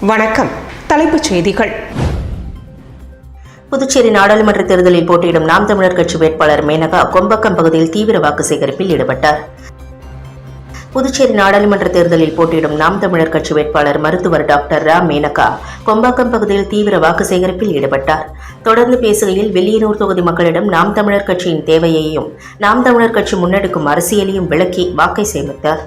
வணக்கம். தலைப்புச் செய்திகள். புதுச்சேரி நாடாளுமன்ற தேர்தலில் போட்டியிடும் நாம் தமிழர் கட்சி வேட்பாளர் மேனகா கொம்பக்கம் பகுதியில் தீவிர வாக்கு சேகரிப்பில் ஈடுபட்டார். புதுச்சேரி நாடாளுமன்ற தேர்தலில் போட்டியிடும் நாம் தமிழர் கட்சி வேட்பாளர் மருத்துவர் டாக்டர் ரா மேனகா கொம்பாக்கம் பகுதியில் தீவிர வாக்கு சேகரிப்பில் ஈடுபட்டார். தொடர்ந்து பேசுகையில் வில்லியனூர் தொகுதி மக்களிடம் நாம் தமிழர் கட்சியின் தேவையையும் நாம் தமிழர் கட்சி முன்னெடுக்கும் அரசியலையும் விளக்கி வாக்கை சேமித்தார்.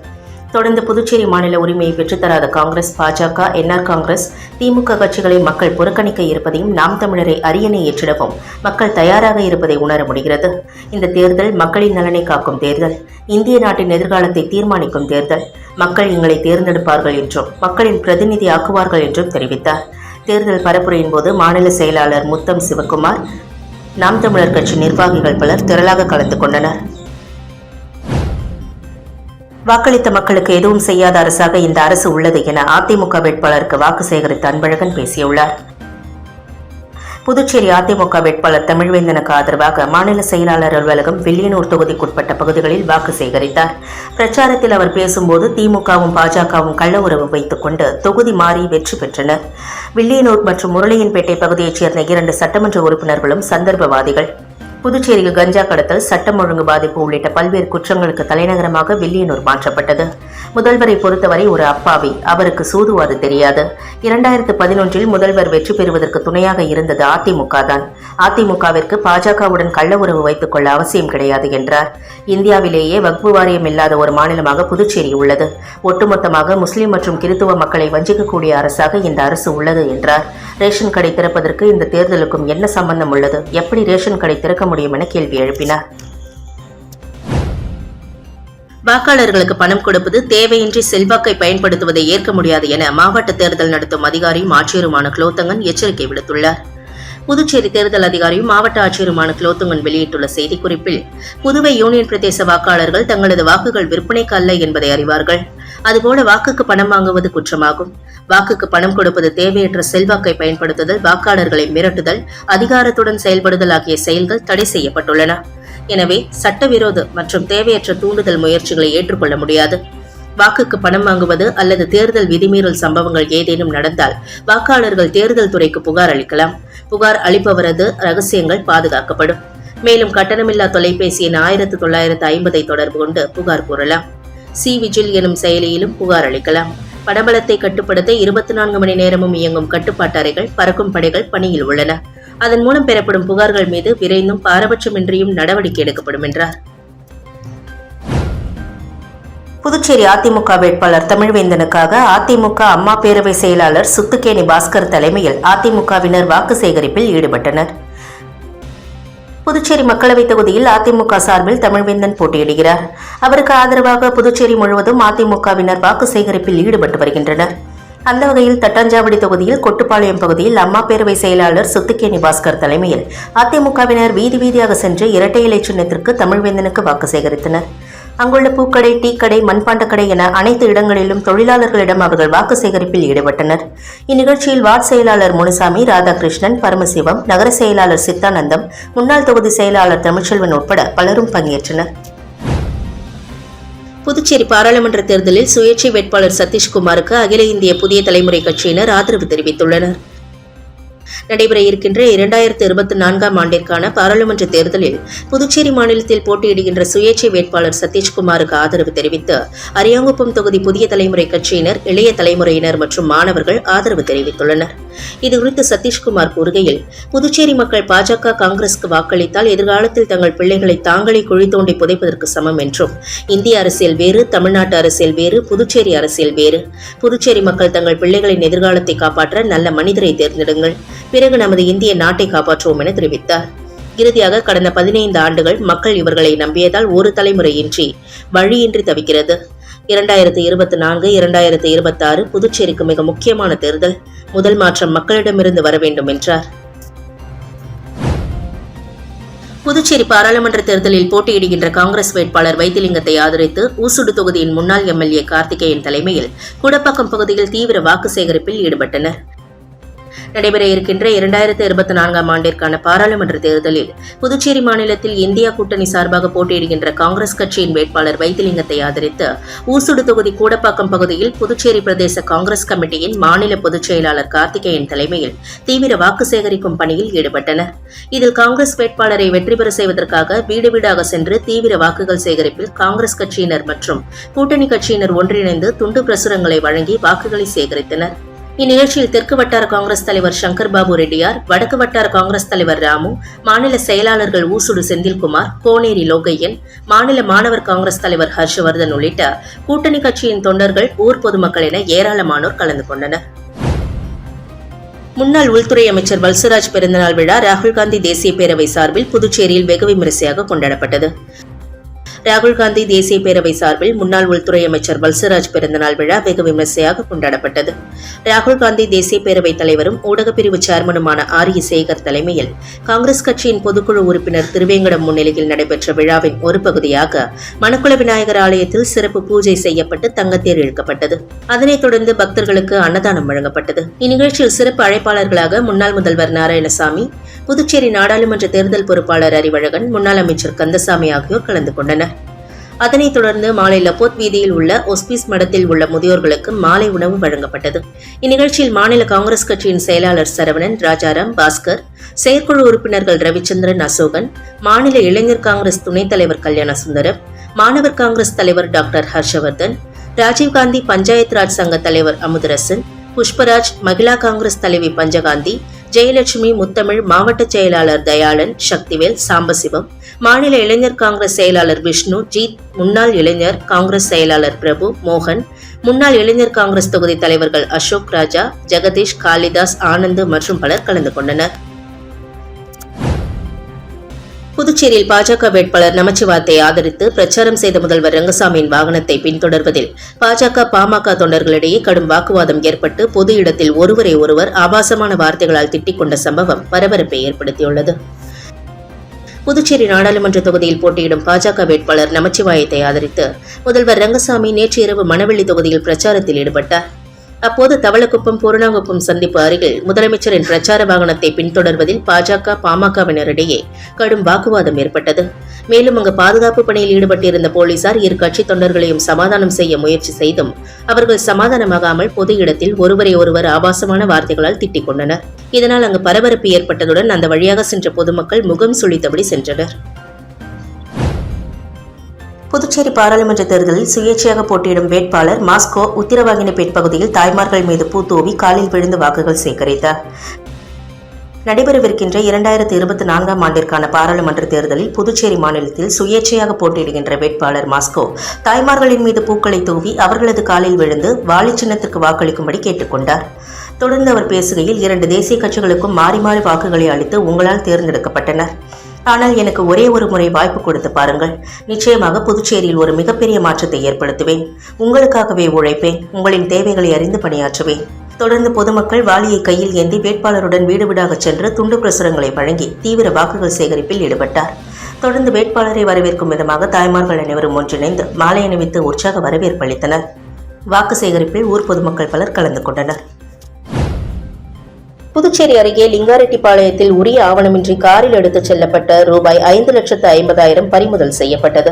தொடர்ந்து புதுச்சேரி மாநில உரிமையை பெற்றுத்தராத காங்கிரஸ், பாஜக, என்ஆர் காங்கிரஸ், திமுக கட்சிகளை மக்கள் புறக்கணிக்க இருப்பதையும் நாம் தமிழரை அரியணை ஏற்றிடவும் மக்கள் தயாராக இருப்பதை உணர முடிகிறது. இந்த தேர்தல் மக்களின் நலனை காக்கும் தேர்தல், இந்திய நாட்டின் எதிர்காலத்தை தீர்மானிக்கும் தேர்தல். மக்கள் எங்களை தேர்ந்தெடுப்பார்கள் என்றும் மக்களின் பிரதிநிதி ஆக்குவார்கள் என்றும் தெரிவித்தார். தேர்தல் பரப்புரையின் போது மாநில செயலாளர் முத்தம் சிவக்குமார், நாம் தமிழர் கட்சி நிர்வாகிகள் பலர் திரளாக கலந்து கொண்டனர். வாக்களித்த மக்களுக்கு எதுவும் செய்யாத அரசாக இந்த அரசு உள்ளது என அதிமுக வேட்பாளருக்கு வாக்கு சேகரித்த அன்பழகன் பேசியுள்ளார். புதுச்சேரி அதிமுக வேட்பாளர் தமிழ்வேந்தனுக்கு ஆதரவாக மாநில செயலாளர் அலுவலகம் வில்லியனூர் தொகுதிக்குட்பட்ட பகுதிகளில் வாக்கு சேகரித்தார். பிரச்சாரத்தில் அவர் பேசும்போது திமுகவும் பாஜகவும் கள்ள உறவு வைத்துக் கொண்டு தொகுதி மாறி வெற்றி பெற்றனர். வில்லியனூர் மற்றும் முரளியன்பேட்டை பகுதியைச் சேர்ந்த 2 சட்டமன்ற உறுப்பினர்களும் சந்தர்ப்பவாதிகள். புதுச்சேரியில் கஞ்சா கடத்தல், சட்டம் ஒழுங்கு பாதிப்பு உள்ளிட்ட பல்வேறு குற்றங்களுக்கு தலைநகரமாக வில்லியனூர் மாற்றப்பட்டது. முதல்வரை பொறுத்தவரை ஒரு அப்பாவி, அவருக்கு சூதுவாது தெரியாது. 2011 முதல்வர் வெற்றி பெறுவதற்கு துணையாக இருந்தது அதிமுக தான். அதிமுகவிற்கு பாஜகவுடன் கள்ள உறவு வைத்துக் கொள்ள அவசியம் கிடையாது என்றார். இந்தியாவிலேயே வக்பு வாரியம் இல்லாத ஒரு மாநிலமாக புதுச்சேரி உள்ளது. ஒட்டுமொத்தமாக முஸ்லிம் மற்றும் கிறித்துவ மக்களை வஞ்சிக்கக்கூடிய அரசாக இந்த அரசு உள்ளது என்றார். ரேஷன் கடை திறப்பதற்கு இந்த தேர்தலுக்கும் என்ன சம்பந்தம் உள்ளது? எப்படி ரேஷன் கடை திறக்க முடியும் என கேள்வி எழுப்பினார். வாக்காளர்களுக்கு பணம் கொடுப்பது, தேவையின்றி செல்வாக்கை பயன்படுத்துவதை ஏற்க முடியாது என மாவட்ட தேர்தல் நடத்தும் அதிகாரியும் ஆட்சியருமான குலோத்தங்கன் எச்சரிக்கை விடுத்துள்ளார். புதுச்சேரி தேர்தல் அதிகாரியும் மாவட்ட ஆட்சியருமான குலோத்தங்கன் வெளியிட்டுள்ள செய்திக்குறிப்பில், புதுவை யூனியன் பிரதேச வாக்காளர்கள் தங்களது வாக்குகள் விற்பனைக்கு அல்ல என்பதை அறிவார்கள். அதுபோல வாக்குக்கு பணம் வாங்குவது குற்றமாகும். வாக்குக்கு பணம் கொடுப்பது, தேவையற்ற செல்வாக்கை பயன்படுத்துதல், வாக்காளர்களை மிரட்டுதல், அதிகாரத்துடன் செயல்படுதல் ஆகிய செயல்கள் தடை செய்யப்பட்டுள்ளன. எனவே சட்டவிரோத மற்றும் தேவையற்ற தூண்டுதல் முயற்சிகளை ஏற்றுக்கொள்ள முடியாது. வாக்குக்கு பணம் வாங்குவது அல்லது தேர்தல் விதிமீறல் சம்பவங்கள் ஏதேனும் நடந்தால் வாக்காளர்கள் தேர்தல் துறைக்கு புகார் அளிக்கலாம். புகார் அளிப்பவரது ரகசியங்கள் பாதுகாக்கப்படும். மேலும் கட்டணமில்லா தொலைபேசி எண் 1950 தொடர்பு கொண்டு புகார் கூறலாம். விஜில் எனும் செயலியிலும் புகார் அளிக்கலாம். பணபலத்தை கட்டுப்படுத்த 24 மணி நேரமும் இயங்கும் கட்டுப்பாட்டு அறைகள், பறக்கும் படைகள் பணியில் உள்ளன. அதன் மூலம் பெறப்படும் புகார்கள் மீது விரைந்தும் பாரபட்சமின்றியும் நடவடிக்கை எடுக்கப்படும் என்றார். புதுச்சேரி அதிமுக வேட்பாளர் தமிழ்வேந்தனுக்காக அதிமுக அம்மா பேரவை செயலாளர் சுத்துக்கேணி பாஸ்கர் தலைமையில் அதிமுகவினர் வாக்கு சேகரிப்பில் ஈடுபட்டனர். புதுச்சேரி மக்களவைத் தொகுதியில் அதிமுக சார்பில் தமிழ்வேந்தன் போட்டியிடுகிறார். அவருக்கு ஆதரவாக புதுச்சேரி முழுவதும் அதிமுகவினர் வாக்கு சேகரிப்பில் ஈடுபட்டு வருகின்றனர். அந்த வகையில் தட்டாஞ்சாவடி தொகுதியில் கொட்டுப்பாளையம் பகுதியில் அம்மா பேரவை செயலாளர் சுத்துக்கேணி பாஸ்கர் தலைமையில் அதிமுகவினர் வீதி வீதியாக சென்று இரட்டை இலை சின்னத்திற்கு தமிழ்வேந்தனுக்கு வாக்கு சேகரித்தனர். அங்குள்ள பூக்கடை, டீ கடை, மண்பாண்டக்கடை என அனைத்து இடங்களிலும் தொழிலாளர்களிடம் அவர்கள் வாக்கு சேகரிப்பில் ஈடுபட்டனர். இந்நிகழ்ச்சியில் வார்டு செயலாளர் முனுசாமி, ராதாகிருஷ்ணன், பரமசிவம், நகர செயலாளர் சித்தானந்தம், முன்னாள் தொகுதி செயலாளர் தமிழ்ச்செல்வன் உட்பட பலரும் பங்கேற்றனர். புதுச்சேரி பாராளுமன்ற தேர்தலில் சுயேட்சை வேட்பாளர் சதீஷ்குமாருக்கு அகில இந்திய புதிய தலைமுறை கட்சியினர் ஆதரவு தெரிவித்துள்ளனர். நடைபெற இருக்கின்ற 2024 ஆண்டிற்கான பாராளுமன்ற தேர்தலில் புதுச்சேரி மாநிலத்தில் போட்டியிடுகின்ற சுயேட்சை வேட்பாளர் சதீஷ்குமாருக்கு ஆதரவு தெரிவித்து அரியாங்குப்பம் தொகுதி புதிய தலைமுறை கட்சியினர், இளைய தலைமுறையினர் மற்றும் மாணவர்கள் ஆதரவு தெரிவித்துள்ளனர். இதுகுறித்து சதீஷ்குமார் கூறுகையில், புதுச்சேரி மக்கள் பாஜக, காங்கிரசுக்கு வாக்களித்தால் எதிர்காலத்தில் தங்கள் பிள்ளைகளை தாங்களே குழி தோண்டி புதைப்பதற்கு சமம் என்றும், இந்திய அரசியல் வேறு, தமிழ்நாட்டு அரசியல் வேறு, புதுச்சேரி அரசியல் வேறு. புதுச்சேரி மக்கள் தங்கள் பிள்ளைகளின் எதிர்காலத்தை காப்பாற்ற நல்ல மனிதரை தேர்ந்தெடுங்கள், பிறகு நமது இந்திய நாட்டை காப்பாற்றுவோம் என தெரிவித்தார். இறுதியாக, கடந்த 15 ஆண்டுகள் மக்கள் இவர்களை நம்பியதால் ஒரு தலைமுறையின்றி வழியின்றி தவிக்கிறது. 2024, 2026 புதுச்சேரிக்கு மிக முக்கியமான தேர்தல். முதல் மாற்றம் மக்களிடமிருந்து வர வேண்டும் என்றார். புதுச்சேரி பாராளுமன்ற தேர்தலில் போட்டியிடுகின்ற காங்கிரஸ் வேட்பாளர் வைத்திலிங்கத்தை ஆதரித்து ஊசுடு தொகுதியின் முன்னாள் எம்எல்ஏ கார்த்திகேயன் தலைமையில் குடப்பாக்கம் பகுதியில் தீவிர வாக்கு சேகரிப்பில் ஈடுபட்டனர். நடைபெற இருக்கின்ற 2024 ஆண்டிற்கான பாராளுமன்ற தேர்தலில் புதுச்சேரி மாநிலத்தில் இந்தியா கூட்டணி சார்பாக போட்டியிடுகின்ற காங்கிரஸ் கட்சியின் வேட்பாளர் வைத்திலிங்கத்தை ஆதரித்து ஊசுடு தொகுதி கூடப்பாக்கம் பகுதியில் புதுச்சேரி பிரதேச காங்கிரஸ் கமிட்டியின் மாநில பொதுச் செயலாளர் கார்த்திகேயன் தலைமையில் தீவிர வாக்கு சேகரிக்கும் பணியில் ஈடுபட்டனர். இதில் காங்கிரஸ் வேட்பாளரை வெற்றி பெற செய்வதற்காக வீடு வீடாக சென்று தீவிர வாக்குகள் சேகரிப்பில் காங்கிரஸ் கட்சியினர் மற்றும் கூட்டணி கட்சியினர் ஒன்றிணைந்து துண்டு பிரசுரங்களை வழங்கி வாக்குகளை சேகரித்தனர். இந்நிகழ்ச்சியில் தெற்கு வட்டார காங்கிரஸ் தலைவர் சங்கர் பாபு ரெட்டியார், வடக்கு வட்டார காங்கிரஸ் தலைவர் ராமு, மாநில செயலாளர்கள் ஊசுடு செந்தில்குமார், கோனேரி லோகையன், மாநில மாணவர் காங்கிரஸ் தலைவர் ஹர்ஷவர்தன் உள்ளிட்ட கூட்டணி கட்சியின் தொண்டர்கள், ஊர் பொதுமக்கள் என ஏராளமானோர் கலந்து கொண்டனர். முன்னாள் உள்துறை அமைச்சர் வல்சராஜ் பிறந்தநாள் விழா ராகுல் காந்தி தேசிய பேரவை சார்பில் புதுச்சேரியில் வெகு விமரிசையாக கொண்டாடப்பட்டது. ராகுல் காந்தி தேசிய பேரவை சார்பில் முன்னாள் உள்துறை அமைச்சர் வல்சராஜ் பிறந்தநாள் விழா வெகு விமரிசையாக கொண்டாடப்பட்டது. ராகுல் காந்தி தேசிய பேரவை தலைவரும் ஊடகப்பிரிவு சேர்மனுமான ஆரிய சேகர் தலைமையில் காங்கிரஸ் கட்சியின் பொதுக்குழு உறுப்பினர் திருவேங்கடம் முன்னிலையில் நடைபெற்ற விழாவின் ஒரு பகுதியாக மணக்குள விநாயகர் ஆலயத்தில் சிறப்பு பூஜை செய்யப்பட்டு தங்கத்தேர் இழுக்கப்பட்டது. அதனைத் தொடர்ந்து பக்தர்களுக்கு அன்னதானம் வழங்கப்பட்டது. இந்நிகழ்ச்சியில் சிறப்பு அழைப்பாளர்களாக முன்னாள் முதல்வர் நாராயணசாமி, புதுச்சேரி நாடாளுமன்ற தேர்தல் பொறுப்பாளர் அறிவழகன், முன்னாள் அமைச்சர் கந்தசாமி ஆகியோர் கலந்து கொண்டனர். அதனைத் தொடர்ந்து மாலை லப்போத் வீதியில் உள்ள ஒஸ்பீஸ் மடத்தில் உள்ள முதியோர்களுக்கு மாலை உணவு வழங்கப்பட்டது. இந்நிகழ்ச்சியில் மாநில காங்கிரஸ் கட்சியின் செயலாளர் சரவணன், ராஜாராம், பாஸ்கர், செயற்குழு உறுப்பினர்கள் ரவிச்சந்திரன், அசோகன், மாநில இளைஞர் காங்கிரஸ் துணைத் தலைவர் கல்யாண சுந்தரம், மாணவர் காங்கிரஸ் தலைவர் டாக்டர் ஹர்ஷவர்தன், ராஜீவ்காந்தி பஞ்சாயத் ராஜ் சங்க தலைவர் அமுதரசன், புஷ்பராஜ், மகிழா காங்கிரஸ் தலைவி பஞ்சகாந்தி, ஜெயலட்சுமி, முத்தமிழ், மாவட்ட செயலாளர் தயாளன், சக்திவேல், சாம்பசிவம், மாநில இளைஞர் காங்கிரஸ் செயலாளர் விஷ்ணு, ஜீத், முன்னாள் இளைஞர் காங்கிரஸ் செயலாளர் பிரபு, மோகன், முன்னாள் இளைஞர் காங்கிரஸ் தொகுதி தலைவர்கள் அசோக் ராஜா, ஜெகதீஷ், காளிதாஸ், ஆனந்த் மற்றும் பலர் கலந்து கொண்டனர். புதுச்சேரியில் பாஜக வேட்பாளர் நமச்சிவாயத்தை ஆதரித்து பிரச்சாரம் செய்த முதல்வர் ரங்கசாமியின் வாகனத்தை பின்தொடர்வதில் பாஜக, பாமக தொண்டர்களிடையே கடும் வாக்குவாதம் ஏற்பட்டு பொது இடத்தில் ஒருவரை ஒருவர் ஆபாசமான வார்த்தைகளால் திட்டிக் கொண்ட சம்பவம் பரபரப்பை ஏற்படுத்தியுள்ளது. புதுச்சேரி நாடாளுமன்ற தொகுதியில் போட்டியிடும் பாஜக வேட்பாளர் நமச்சிவாயத்தை ஆதரித்து முதல்வர் ரங்கசாமி நேற்று இரவு மணவெள்ளி தொகுதியில் பிரச்சாரத்தில் ஈடுபட்டார். அப்போது தவளக்குப்பம், பூரணாங்குப்பம் சந்திப்பு அருகில் முதலமைச்சரின் பிரச்சார வாகனத்தை பின்தொடர்வதில் பாஜக, பாமகவினரிடையே கடும் வாக்குவாதம் ஏற்பட்டது. மேலும் அங்கு பாதுகாப்பு பணியில் ஈடுபட்டிருந்த போலீசார் இரு கட்சி தொண்டர்களையும் சமாதானம் செய்ய முயற்சி செய்தும் அவர்கள் சமாதானமாகாமல் பொது இடத்தில் ஒருவரை ஒருவர் ஆபாசமான வார்த்தைகளால் திட்டிக் கொண்டனர். இதனால் அங்கு பரபரப்பு ஏற்பட்டதுடன் அந்த வழியாக சென்ற பொதுமக்கள் முகம் சுளித்தபடி சென்றனர். புதுச்சேரி பாராளுமன்ற தேர்தலில் சுயேட்சையாக போட்டியிடும் வேட்பாளர் மாஸ்கோ உத்திரவாகினிபேட் பகுதியில் தாய்மார்கள் மீது பூத்தூவி காலில் விழுந்து வாக்குகள் சேகரித்தார். நடைபெறவிருக்கின்ற 2024 ஆண்டிற்கான பாராளுமன்ற தேர்தலில் புதுச்சேரி மாநிலத்தில் சுயேட்சையாக போட்டியிடுகின்ற வேட்பாளர் மாஸ்கோ தாய்மார்களின் மீது பூக்களை தூவி அவர்களது காலில் விழுந்து வாளி சின்னத்திற்கு வாக்களிக்கும்படி கேட்டுக்கொண்டார். தொடர்ந்து அவர் பேசுகையில் 2 தேசிய கட்சிகளுக்கும் மாறி மாறி வாக்குகளை அளித்து உங்களால் தேர்ந்தெடுக்கப்பட்டனர். ஆனால் எனக்கு ஒரே ஒரு முறை வாய்ப்பு கொடுத்து பாருங்கள். நிச்சயமாக புதுச்சேரியில் ஒரு மிகப்பெரிய மாற்றத்தை ஏற்படுத்துவேன். உங்களுக்காகவே உழைப்பேன். உங்களின் தேவைகளை அறிந்து பணியாற்றுவேன். தொடர்ந்து பொதுமக்கள் வாளியை கையில் ஏந்தி வேட்பாளருடன் வீடு வீடாக சென்று துண்டு பிரசுரங்களை வழங்கி தீவிர வாக்குகள் சேகரிப்பில் ஈடுபட்டார். தொடர்ந்து வேட்பாளரை வரவேற்கும் விதமாக தாய்மார்கள் அனைவரும் ஒன்றிணைந்து மாலை அணிவித்து உற்சாக வரவேற்பு அளித்தனர். வாக்கு சேகரிப்பில் ஊர் பொதுமக்கள் பலர் கலந்து கொண்டனர். புதுச்சேரி அருகே லிங்காரெட்டிப்பாளையத்தில் உரிய ஆவணமின்றி காரில் எடுத்துச் செல்லப்பட்ட ரூபாய் 5,50,000 பறிமுதல் செய்யப்பட்டது.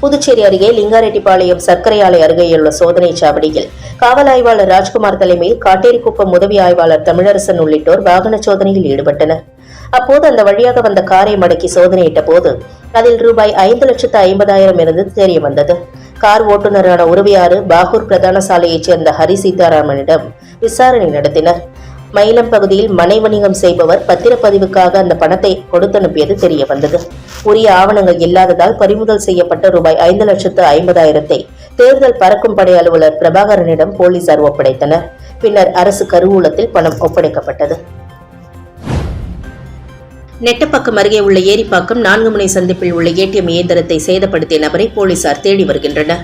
புதுச்சேரி அருகே லிங்காரெட்டிப்பாளையம் சர்க்கரை ஆலை அருகேயுள்ள சோதனை சாவடியில் காவல் ஆய்வாளர் ராஜ்குமார் தலைமையில் காட்டேரிக்குப்பம் உதவி ஆய்வாளர் தமிழரசன் உள்ளிட்டோர் வாகன சோதனையில் ஈடுபட்டனர். அப்போது அந்த வழியாக வந்த காரை மடக்கி சோதனையிட்ட போது அதில் ரூபாய் 5,50,000 இருந்து தெரிய வந்தது. கார் ஓட்டுநரான உறவியாறு பாகூர் பிரதான சாலையைச் சேர்ந்த ஹரி சீதாராமனிடம் விசாரணை நடத்தினர். மயிலம் பகுதியில் மனை வணிகம் செய்பவர் பத்திரப்பதிவுக்காக அந்த பணத்தை கொடுத்தனுப்பியது தெரிய வந்தது. உரிய ஆவணங்கள் இல்லாததால் பறிமுதல் செய்யப்பட்ட ரூபாய் 5,50,000 தேர்தல் பறக்கும் படை அலுவலர் பிரபாகரனிடம் போலீசார் ஒப்படைத்தனர். பின்னர் அரசு கருவூலத்தில் பணம் ஒப்படைக்கப்பட்டது. நெட்டப்பாக்கம் அருகே உள்ள ஏரிப்பாக்கம் 4 முனை சந்திப்பில் உள்ள ஏடிஎம் இயந்திரத்தை சேதப்படுத்திய நபரை போலீசார் தேடி வருகின்றனர்.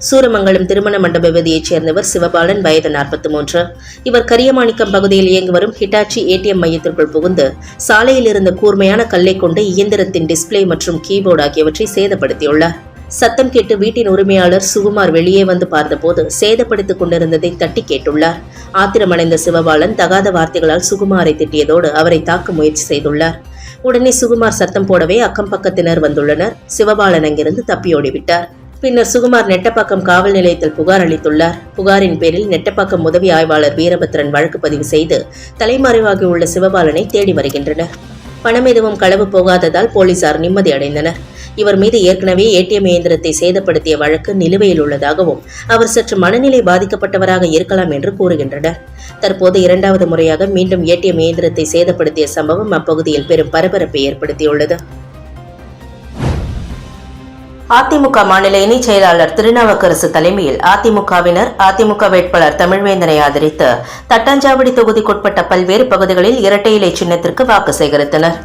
சூரமங்கலம் திருமண மண்டப விதியைச் சேர்ந்தவர் சிவபாலன், வயது 43. இவர் கரியமாணிக்கம் பகுதியில் இயங்கி வரும் ஹிட்டாச்சி ஏடிஎம் மையத்திற்குள் புகுந்து சாலையில் இருந்த கூர்மையான கல்லை கொண்டு இயந்திரத்தின் டிஸ்பிளே மற்றும் கீபோர்டு ஆகியவற்றை சேதப்படுத்தியுள்ளார். சத்தம் கேட்டு வீட்டின் உரிமையாளர் சுகுமார் வெளியே வந்து பார்த்தபோது சேதப்படுத்திக் கொண்டிருந்ததை தட்டி கேட்டுள்ளார். ஆத்திரமடைந்த சிவபாலன் தகாத வார்த்தைகளால் சுகுமாரை திட்டியதோடு அவரை தாக்க முயற்சி செய்துள்ளார். உடனே சுகுமார் சத்தம் போடவே அக்கம் பக்கத்தினர் வந்துள்ளனர். சிவபாலன் அங்கிருந்து தப்பியோடிவிட்டார். பின்னர் சுகுமார் நெட்டப்பாக்கம் காவல் நிலையத்தில் புகார் அளித்துள்ளார். புகாரின் பேரில் நெட்டப்பாக்கம் உதவி ஆய்வாளர் வீரபத்ரன் வழக்கு பதிவு செய்து தலைமறைவாகியுள்ள சிவபாலனை தேடி வருகின்றனர். பணம் எதுவும் களவு போகாததால் போலீசார் நிம்மதி அடைந்தனர். இவர் மீது ஏற்கனவே ஏடிஎம் இயந்திரத்தை சேதப்படுத்திய வழக்கு நிலுவையில் உள்ளதாகவும் அவர் சற்று மனநிலை பாதிக்கப்பட்டவராக இருக்கலாம் என்று கூறுகின்றனர். தற்போது இரண்டாவது முறையாக மீண்டும் ஏடிஎம் இயந்திரத்தை சேதப்படுத்திய சம்பவம் அப்பகுதியில் பெரும் பரபரப்பை ஏற்படுத்தியுள்ளது. அதிமுக மாநில இணைச் செயலாளர் திருநாவுக்கரசு தலைமையில் அதிமுகவினர் அதிமுக வேட்பாளர் தமிழ்வேந்தனை ஆதரித்து தட்டாஞ்சாவடி தொகுதிக்குட்பட்ட பல்வேறு பகுதிகளில் இரட்டை இலை சின்னத்திற்கு வாக்கு சேகரித்தனர்.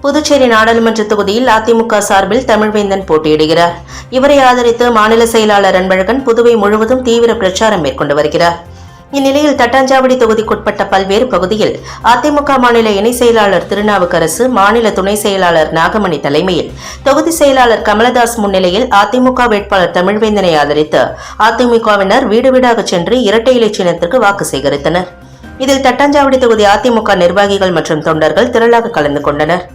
புதுச்சேரி நாடாளுமன்ற தொகுதியில் அதிமுக சார்பில் தமிழ்வேந்தன் போட்டியிடுகிறார். இவரை ஆதரித்து மாநில செயலாளர் அன்பழகன் புதுவை முழுவதும் தீவிர பிரச்சாரம் மேற்கொண்டு வருகிறார். இந்நிலையில் தட்டாஞ்சாவடி தொகுதிக்குட்பட்ட பல்வேறு பகுதியில் அதிமுக மாநில இணை செயலாளர் திருநாவுக்கரசு, மாநில துணை செயலாளர் நாகமணி தலைமையில் தொகுதி செயலாளர் கமலதாஸ் முன்னிலையில் அதிமுக வேட்பாளர் தமிழ்வேந்தனை ஆதரித்து அதிமுகவினர் வீடு வீடாக சென்று இரட்டை இலை சின்னத்திற்கு வாக்கு சேகரித்தனர். இதில் தட்டாஞ்சாவடி தொகுதி அதிமுக நிர்வாகிகள் மற்றும் தொண்டர்கள் திரளாக கலந்து கொண்டனர்.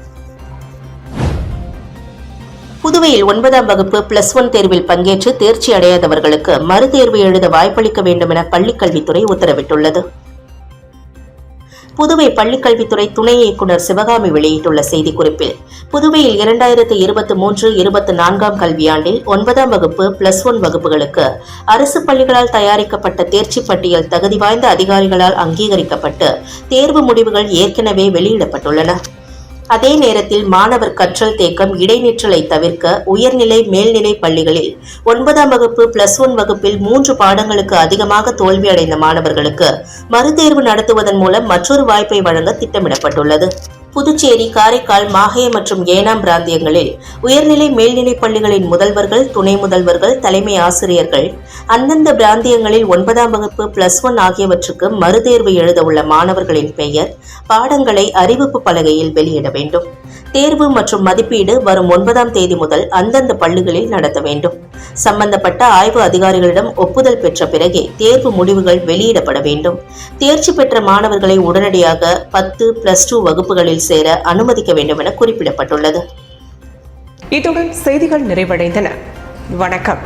புதுவையில் 9ஆம் வகுப்பு +1 தேர்வில் பங்கேற்று தேர்ச்சி அடையாதவர்களுக்கு மறுதேர்வு எழுத வாய்ப்பளிக்க வேண்டும் என பள்ளிக்கல்வித்துறை உத்தரவிட்டுள்ளது. புதுவை பள்ளிக்கல்வித்துறை துணை இயக்குநர் சிவகாமி வெளியிட்டுள்ள செய்திக்குறிப்பில், புதுவையில் 2023-24 கல்வியாண்டில் 9ஆம் வகுப்பு +1 வகுப்புகளுக்கு அரசு பள்ளிகளால் தயாரிக்கப்பட்ட தேர்ச்சி பட்டியல் தகுதி வாய்ந்த அதிகாரிகளால் அங்கீகரிக்கப்பட்டு தேர்வு முடிவுகள் ஏற்கனவே வெளியிடப்பட்டுள்ளன. அதே நேரத்தில் மாணவர் கற்றல் தேக்கம், இடைநிற்றலை தவிர்க்க உயர்நிலை மேல்நிலை பள்ளிகளில் 9ஆம் வகுப்பு +1 வகுப்பில் 3 பாடங்களுக்கு அதிகமாக தோல்வியடைந்த மாணவர்களுக்கு மறுதேர்வு நடத்துவதன் மூலம் மற்றொரு வாய்ப்பை வழங்க திட்டமிடப்பட்டுள்ளது. புதுச்சேரி, காரைக்கால், மாஹே மற்றும் ஏனாம் பிராந்தியங்களில் உயர்நிலை மேல்நிலை பள்ளிகளின் முதல்வர்கள், துணை முதல்வர்கள், தலைமை ஆசிரியர்கள் அந்தந்த பிராந்தியங்களில் 9ஆம் வகுப்பு +1 ஆகியவற்றுக்கு மறுதேர்வு எழுத உள்ள மாணவர்களின் பெயர், பாடங்களை அறிவிப்பு பலகையில் வெளியிட வேண்டும். தேர்வு மற்றும் மதிப்பீடு வரும் 9ஆம் தேதி முதல் அந்தந்த பள்ளிகளில் நடத்த வேண்டும். சம்பந்தப்பட்ட ஆய்வு அதிகாரிகளிடம் ஒப்புதல் பெற்ற பிறகே தேர்வு முடிவுகள் வெளியிடப்பட வேண்டும். தேர்ச்சி பெற்ற மாணவர்களை உடனடியாக 10, +2 வகுப்புகளில் சேர அனுமதிக்க வேண்டும் என குறிப்பிடப்பட்டுள்ளது. இத்துடன் செய்திகள் நிறைவடைந்தன. வணக்கம்.